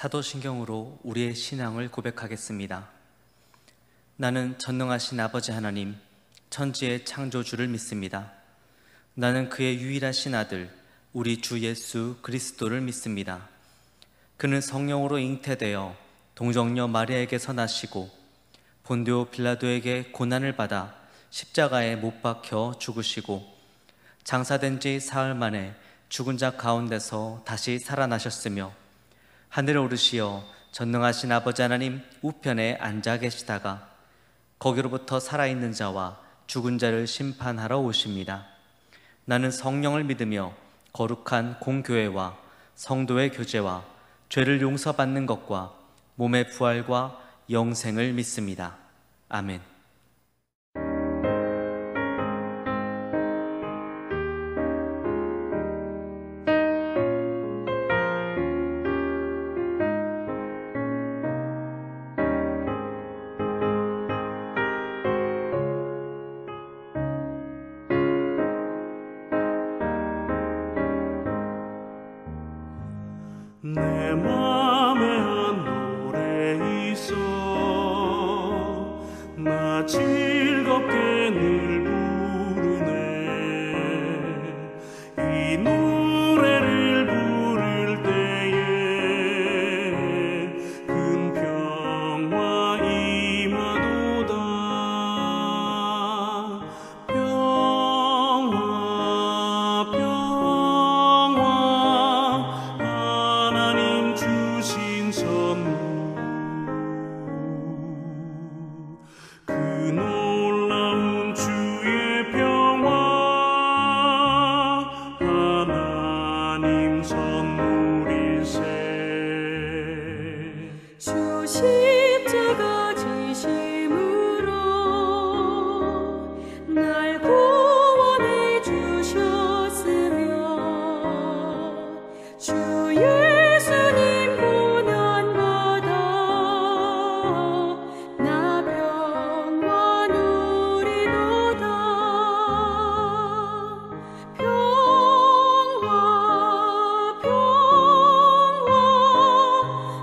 사도신경으로 우리의 신앙을 고백하겠습니다. 나는 전능하신 아버지 하나님, 천지의 창조주를 믿습니다. 나는 그의 유일하신 아들, 우리 주 예수 그리스도를 믿습니다. 그는 성령으로 잉태되어 동정녀 마리아에게서 나시고 본디오 빌라도에게 고난을 받아 십자가에 못 박혀 죽으시고 장사된 지 사흘 만에 죽은 자 가운데서 다시 살아나셨으며 하늘에 오르시어 전능하신 아버지 하나님 우편에 앉아 계시다가 거기로부터 살아있는 자와 죽은 자를 심판하러 오십니다. 나는 성령을 믿으며 거룩한 공교회와 성도의 교제와 죄를 용서받는 것과 몸의 부활과 영생을 믿습니다. 아멘. 내 맘에 한 노래 있어 나 즐겁게 늘 부르네 이 노래를 부를 때에 큰 평화 임하도다 평화 주신 선물 그 놀라운 주의 평화 하나님 선물일세 주 십자가 지심으로 날 구원해 주셨으며 주 예수님 고난받아 나 평화 누리도다 평화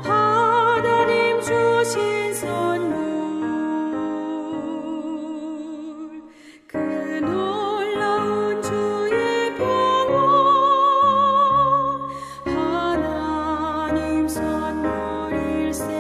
하나님 주신 선물 그 놀라운 주의 평화 하나님 선물일세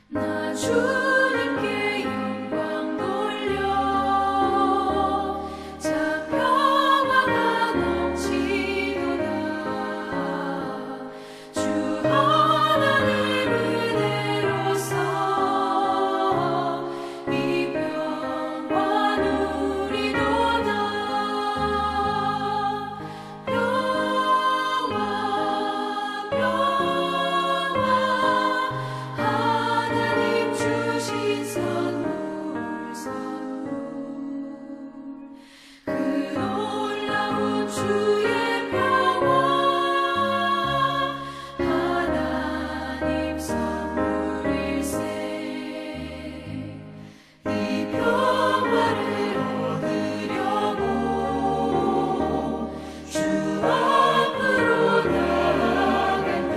나 주님께 영광 돌려 참 평화가 넘치도다 주 하나님 은혜로서 이 평화 누리도다 평화 하나님 주신 선물 그 놀라운 주의 평화 하나님 선물일세 이 평화를 얻으려고 주 앞으로 나아갈 때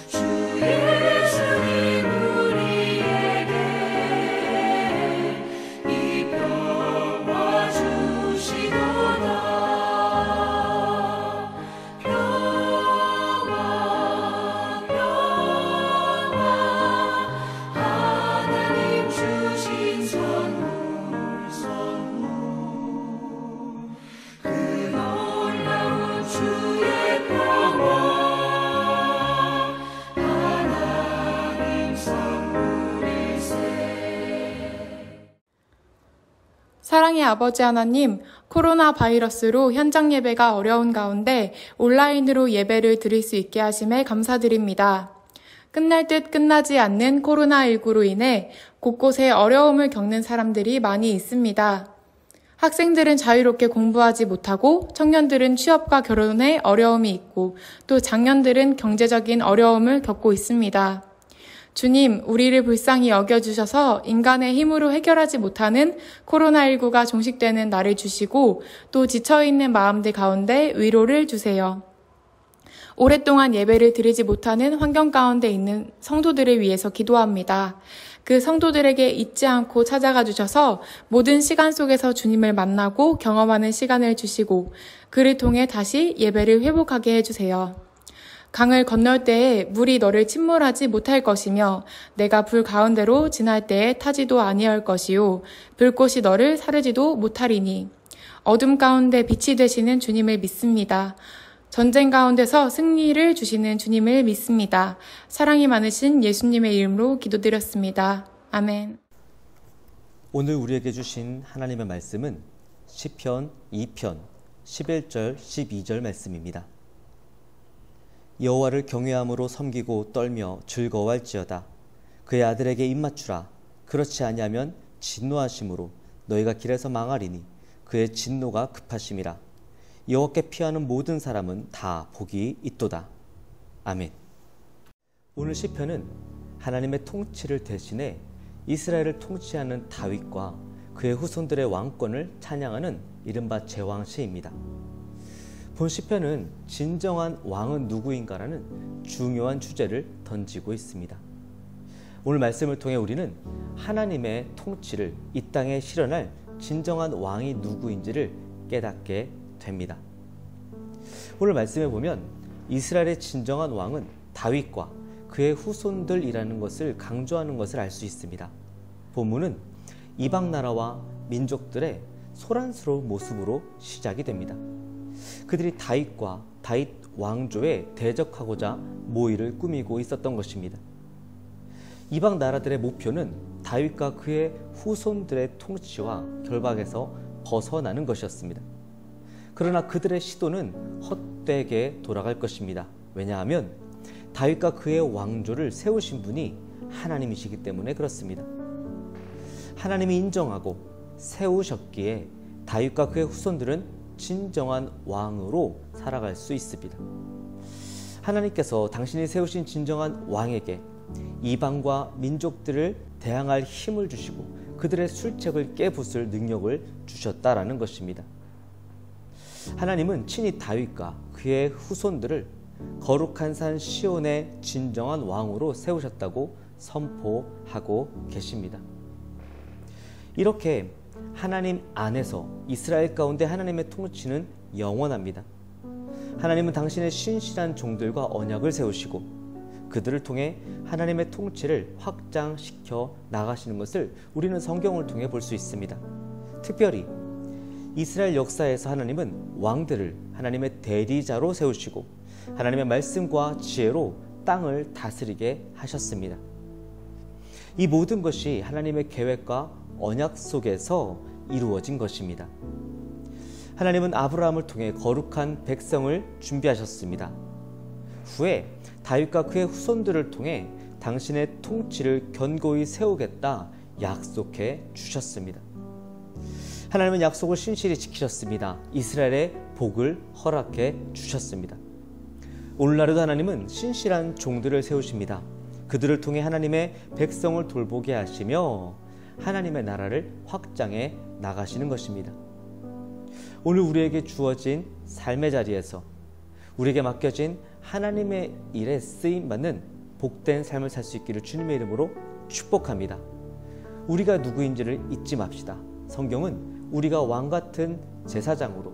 주 예수님 우리에게 이 평화 주시도다 평화 하나님 주신 선물 그 놀라운 주의 평화 하나님 선물일세 사랑의 아버지 하나님, 코로나 바이러스로 현장 예배가 어려운 가운데 온라인으로 예배를 드릴 수 있게 하심에 감사드립니다. 끝날 듯 끝나지 않는 코로나19로 인해 곳곳에 어려움을 겪는 사람들이 많이 있습니다. 학생들은 자유롭게 공부하지 못하고 청년들은 취업과 결혼에 어려움이 있고 또 장년들은 경제적인 어려움을 겪고 있습니다. 주님, 우리를 불쌍히 여겨주셔서 인간의 힘으로 해결하지 못하는 코로나19가 종식되는 날을 주시고 또 지쳐있는 마음들 가운데 위로를 주세요. 오랫동안 예배를 드리지 못하는 환경 가운데 있는 성도들을 위해서 기도합니다. 그 성도들에게 잊지 않고 찾아가 주셔서 모든 시간 속에서 주님을 만나고 경험하는 시간을 주시고 그를 통해 다시 예배를 회복하게 해주세요. 강을 건널 때에 물이 너를 침몰하지 못할 것이며 내가 불 가운데로 지날 때에 타지도 아니할 것이요 불꽃이 너를 사르지도 못하리니 어둠 가운데 빛이 되시는 주님을 믿습니다. 전쟁 가운데서 승리를 주시는 주님을 믿습니다. 사랑이 많으신 예수님의 이름으로 기도드렸습니다. 아멘. 오늘 우리에게 주신 하나님의 말씀은 시편 2편 11절 12절 말씀입니다. 여호와를 경외함으로 섬기고 떨며 즐거워할지어다. 그의 아들에게 입맞추라. 그렇지 아니하면 진노하심으로 너희가 길에서 망하리니 그의 진노가 급하심이라. 여호와께 피하는 모든 사람은 다 복이 있도다. 아멘. 오늘 시편은 하나님의 통치를 대신해 이스라엘을 통치하는 다윗과 그의 후손들의 왕권을 찬양하는 이른바 제왕시입니다. 본 시편은 진정한 왕은 누구인가라는 중요한 주제를 던지고 있습니다. 오늘 말씀을 통해 우리는 하나님의 통치를 이 땅에 실현할 진정한 왕이 누구인지를 깨닫게 됩니다. 오늘 말씀에 보면 이스라엘의 진정한 왕은 다윗과 그의 후손들이라는 것을 강조하는 것을 알 수 있습니다. 본문은 이방 나라와 민족들의 소란스러운 모습으로 시작이 됩니다. 그들이 다윗과 다윗 왕조에 대적하고자 모의를 꾸미고 있었던 것입니다. 이방 나라들의 목표는 다윗과 그의 후손들의 통치와 결박에서 벗어나는 것이었습니다. 그러나 그들의 시도는 헛되게 돌아갈 것입니다. 왜냐하면 다윗과 그의 왕조를 세우신 분이 하나님이시기 때문에 그렇습니다. 하나님이 인정하고 세우셨기에 다윗과 그의 후손들은 진정한 왕으로 살아갈 수 있습니다. 하나님께서 당신이 세우신 진정한 왕에게 이방과 민족들을 대항할 힘을 주시고 그들의 술책을 깨부술 능력을 주셨다라는 것입니다. 하나님은 친히 다윗과 그의 후손들을 거룩한 산 시온의 진정한 왕으로 세우셨다고 선포하고 계십니다. 이렇게 하나님 안에서 이스라엘 가운데 하나님의 통치는 영원합니다. 하나님은 당신의 신실한 종들과 언약을 세우시고 그들을 통해 하나님의 통치를 확장시켜 나가시는 것을 우리는 성경을 통해 볼 수 있습니다. 특별히 이스라엘 역사에서 하나님은 왕들을 하나님의 대리자로 세우시고 하나님의 말씀과 지혜로 땅을 다스리게 하셨습니다. 이 모든 것이 하나님의 계획과 언약 속에서 이루어진 것입니다. 하나님은 아브라함을 통해 거룩한 백성을 준비하셨습니다. 후에 다윗과 그의 후손들을 통해 당신의 통치를 견고히 세우겠다 약속해 주셨습니다. 하나님은 약속을 신실히 지키셨습니다. 이스라엘의 복을 허락해 주셨습니다. 오늘날에도 하나님은 신실한 종들을 세우십니다. 그들을 통해 하나님의 백성을 돌보게 하시며 하나님의 나라를 확장해 나가시는 것입니다. 오늘 우리에게 주어진 삶의 자리에서 우리에게 맡겨진 하나님의 일에 쓰임받는 복된 삶을 살 수 있기를 주님의 이름으로 축복합니다. 우리가 누구인지를 잊지 맙시다. 성경은 우리가 왕같은 제사장으로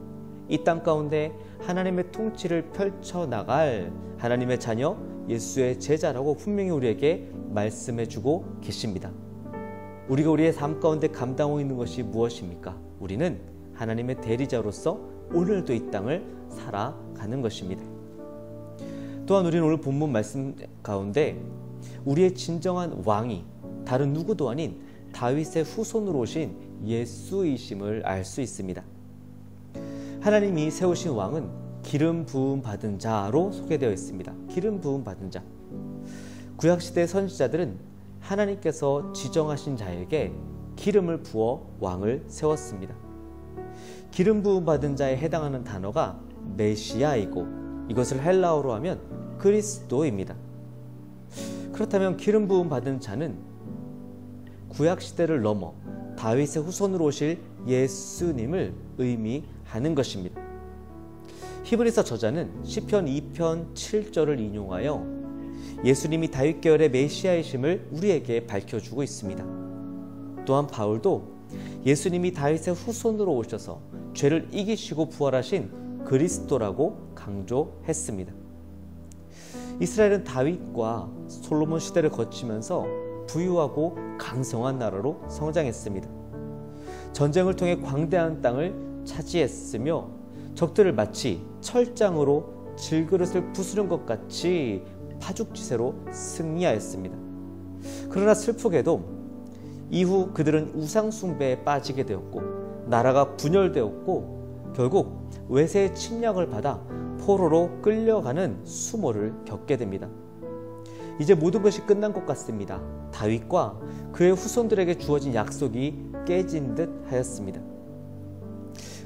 이 땅 가운데 하나님의 통치를 펼쳐나갈 하나님의 자녀 예수의 제자라고 분명히 우리에게 말씀해주고 계십니다. 우리가 우리의 삶 가운데 감당하고 있는 것이 무엇입니까? 우리는 하나님의 대리자로서 오늘도 이 땅을 살아가는 것입니다. 또한 우리는 오늘 본문 말씀 가운데 우리의 진정한 왕이 다른 누구도 아닌 다윗의 후손으로 오신 예수이심을 알 수 있습니다. 하나님이 세우신 왕은 기름 부음 받은 자로 소개되어 있습니다. 기름 부음 받은 자. 구약시대의 선지자들은 하나님께서 지정하신 자에게 기름을 부어 왕을 세웠습니다. 기름 부음 받은 자에 해당하는 단어가 메시아이고 이것을 헬라어로 하면 그리스도입니다. 그렇다면 기름 부음 받은 자는 구약시대를 넘어 다윗의 후손으로 오실 예수님을 의미하는 것입니다. 히브리서 저자는 시편 2편 7절을 인용하여 예수님이 다윗 계열의 메시아이심을 우리에게 밝혀주고 있습니다. 또한 바울도 예수님이 다윗의 후손으로 오셔서 죄를 이기시고 부활하신 그리스도라고 강조했습니다. 이스라엘은 다윗과 솔로몬 시대를 거치면서 부유하고 강성한 나라로 성장했습니다. 전쟁을 통해 광대한 땅을 차지했으며 적들을 마치 철장으로 질그릇을 부수는 것 같이 파죽지세로 승리하였습니다. 그러나 슬프게도 이후 그들은 우상 숭배에 빠지게 되었고 나라가 분열되었고 결국 외세의 침략을 받아 포로로 끌려가는 수모를 겪게 됩니다. 이제 모든 것이 끝난 것 같습니다. 다윗과 그의 후손들에게 주어진 약속이 깨진 듯 하였습니다.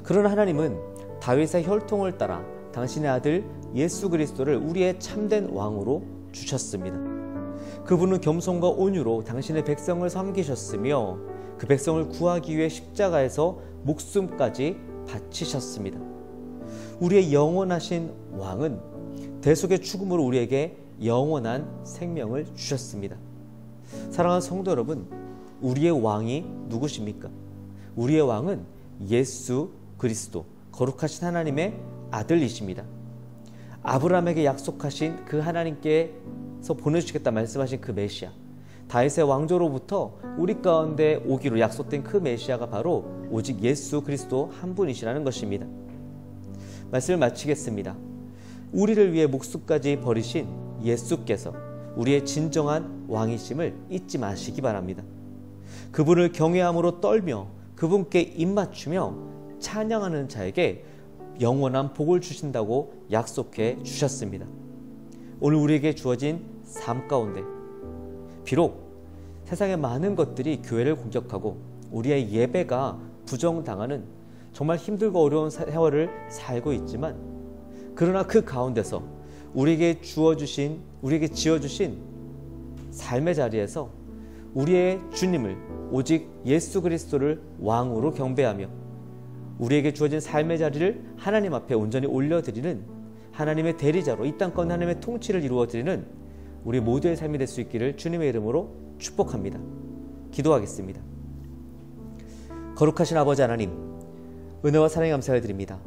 그러나 하나님은 다윗의 혈통을 따라 당신의 아들 예수 그리스도를 우리의 참된 왕으로 주셨습니다. 그분은 겸손과 온유로 당신의 백성을 섬기셨으며 그 백성을 구하기 위해 십자가에서 목숨까지 바치셨습니다. 우리의 영원하신 왕은 대속의 죽음으로 우리에게 영원한 생명을 주셨습니다. 사랑하는 성도 여러분, 우리의 왕이 누구십니까? 우리의 왕은 예수 그리스도, 거룩하신 하나님의 아들이십니다. 아브라함에게 약속하신 그 하나님께서 보내주시겠다 말씀하신 그 메시아, 다윗의 왕조로부터 우리 가운데 오기로 약속된 그 메시아가 바로 오직 예수 그리스도 한 분이시라는 것입니다. 말씀을 마치겠습니다. 우리를 위해 목숨까지 버리신 예수께서 우리의 진정한 왕이심을 잊지 마시기 바랍니다. 그분을 경외함으로 떨며 그분께 입맞추며 찬양하는 자에게 영원한 복을 주신다고 약속해 주셨습니다. 오늘 우리에게 주어진 삶 가운데 비록 세상의 많은 것들이 교회를 공격하고 우리의 예배가 부정당하는 정말 힘들고 어려운 세월을 살고 있지만 그러나 그 가운데서 우리에게 지어주신 삶의 자리에서 우리의 주님을 오직 예수 그리스도를 왕으로 경배하며 우리에게 주어진 삶의 자리를 하나님 앞에 온전히 올려드리는 하나님의 대리자로 이 땅 가운데 하나님의 통치를 이루어드리는 우리 모두의 삶이 될 수 있기를 주님의 이름으로 축복합니다. 기도하겠습니다. 거룩하신 아버지 하나님, 은혜와 사랑에 감사를 드립니다.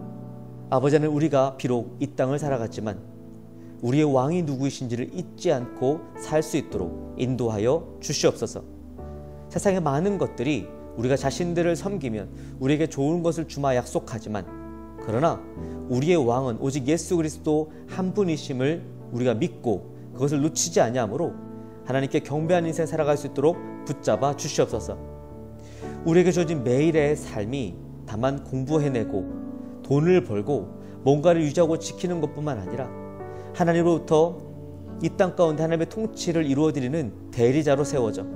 아버지 하나님, 우리가 비록 이 땅을 살아갔지만 우리의 왕이 누구이신지를 잊지 않고 살 수 있도록 인도하여 주시옵소서. 세상의 많은 것들이 우리가 자신들을 섬기면 우리에게 좋은 것을 주마 약속하지만 그러나 우리의 왕은 오직 예수 그리스도 한 분이심을 우리가 믿고 그것을 놓치지 아니하므로 하나님께 경배하는 인생 살아갈 수 있도록 붙잡아 주시옵소서. 우리에게 주어진 매일의 삶이 다만 공부해내고 돈을 벌고 뭔가를 유지하고 지키는 것뿐만 아니라 하나님으로부터 이 땅 가운데 하나님의 통치를 이루어드리는 대리자로 세워져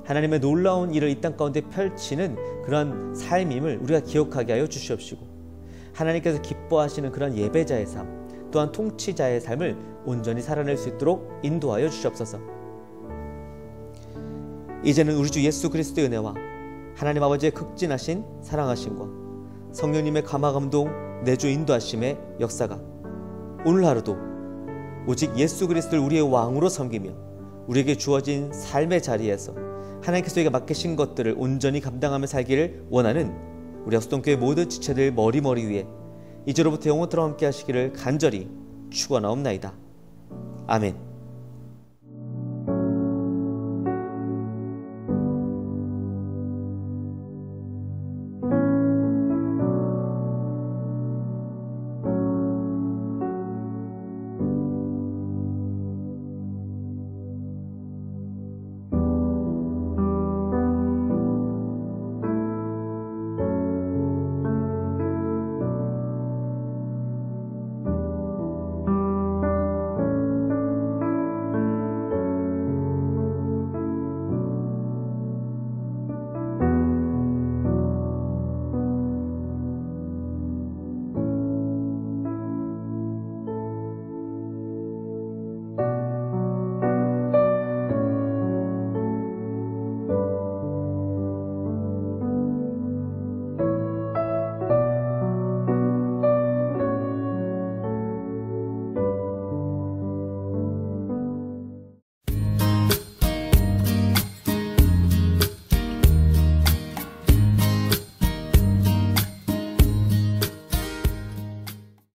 하나님의 놀라운 일을 이 땅 가운데 펼치는 그런 삶임을 우리가 기억하게 하여 주시옵시고 하나님께서 기뻐하시는 그런 예배자의 삶 또한 통치자의 삶을 온전히 살아낼 수 있도록 인도하여 주시옵소서. 이제는 우리 주 예수 그리스도의 은혜와 하나님 아버지의 극진하신 사랑하심과 성령님의 감화감동 내주 인도하심의 역사가 오늘 하루도 오직 예수 그리스도를 우리의 왕으로 섬기며 우리에게 주어진 삶의 자리에서 하나님께서 우리에게 맡기신 것들을 온전히 감당하며 살기를 원하는 우리 약속동교회 모든 지체들 머리 위에 이제로부터 영원토록 함께 하시기를 간절히 축원하옵나이다. 아멘.